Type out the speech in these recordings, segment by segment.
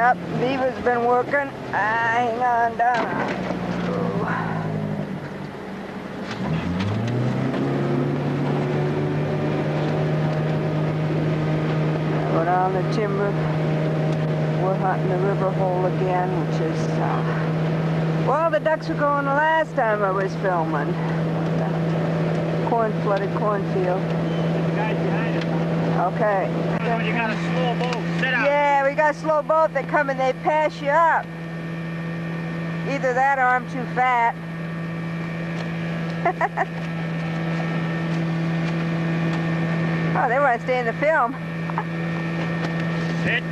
Yep, Beaver's been working. Hang on, Donna. Go down the timber. We're hunting the river hole again, which is, well, the ducks were going the last time I was filming. Flooded cornfield. The guys behind us. Okay. You got a slow boat. Sit up. Yeah, we got a slow boat. They come and they pass you up. Either that or I'm too fat. Oh, they want to stay in the film. Sit.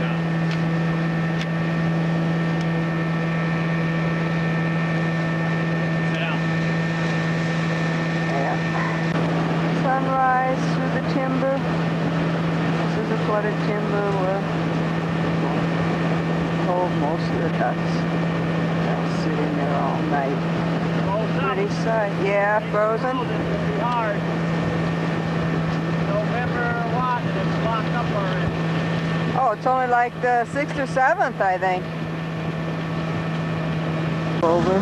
Down. Sit down. Yeah. Sunrise through the timber. This is a flooded timber where hold most of the ducks. They'll sit in there all night. Pretty sight. Yeah, frozen. It's going to be hard. November what? And it's locked up already. Oh, it's only like the 6th or 7th, I think. Over.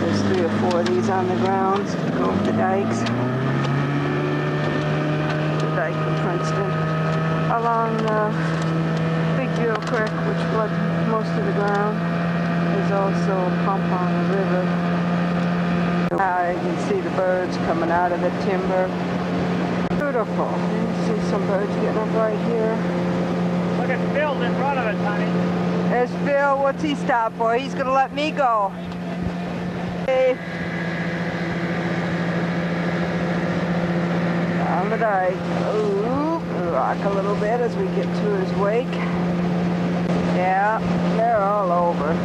There's 3 or 4 of these on the grounds. Go over the dikes. The dike from Princeton. Along Big Deal Creek, which floods most of the ground. There's also a pump on the river. Now you can see the birds coming out of the timber. Beautiful. You can see some birds getting up right here. Look at Phil in front of it, honey. There's Phil. What's he stop for? He's going to let me go. Hey. Down the dike. Ooh, rock a little bit as we get to his wake. Yeah, they're all over.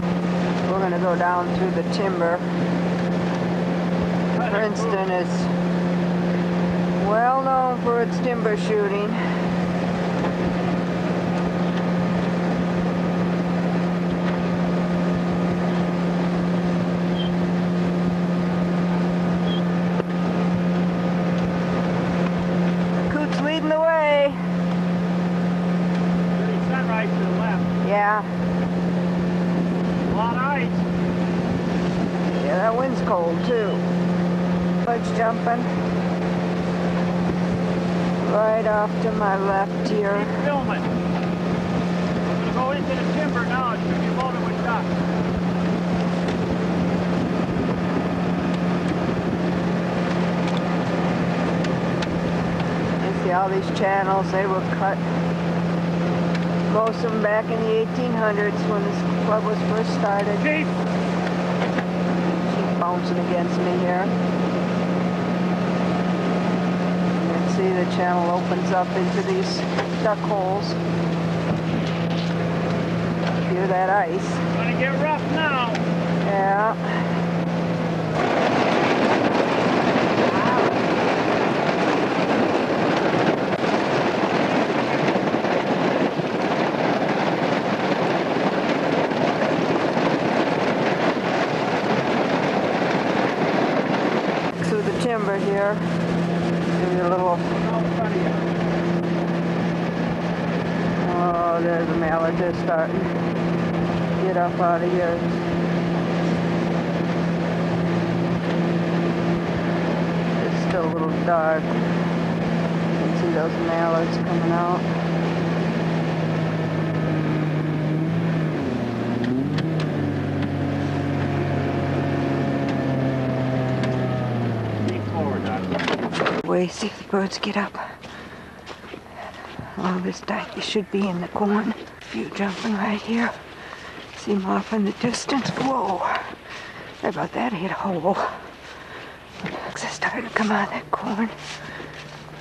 We're going to go down through the timber. Princeton is well known for its timber shooting. Coot's leading the way. Pretty sunrise to the left. Yeah. A lot of ice. Yeah, that wind's cold too. Bugs jumping. Right off to my left here. Keep filming. We're going to go into the timber now. It should be loaded with ducks. You see all these channels, they were cut. Most of them back in the 1800s when this club was first started. Chief! She's bouncing against me here. See, the channel opens up into these duck holes. Hear that ice. It's going to get rough now. Yeah. Through the timber here. A little. Oh, there's a mallard just starting to get up out of here. It's still a little dark. You can see those mallards coming out. Wait, see if the birds get up. Oh, this dike should be in the corn. A few jumping right here. See them off in the distance. Whoa! How about that hit a hole? The ducks are starting to come out of that corn.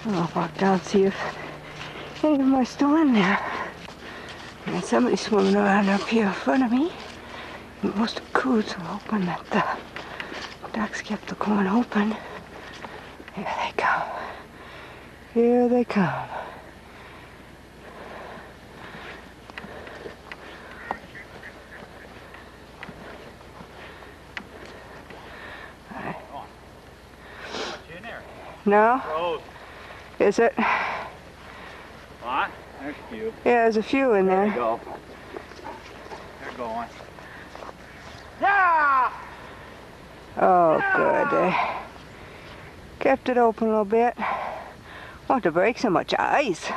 I'll walk down and see if any of them are still in there. And somebody's swimming around up here in front of me. And most of the coots are hoping that the ducks kept the corn open. Here they come. Here they come. No? Close. Is it? What? There's a few. Yeah, there's a few in there. There you go. it going. Yeah! Oh, good. They kept it open a little bit. Want to break so much ice.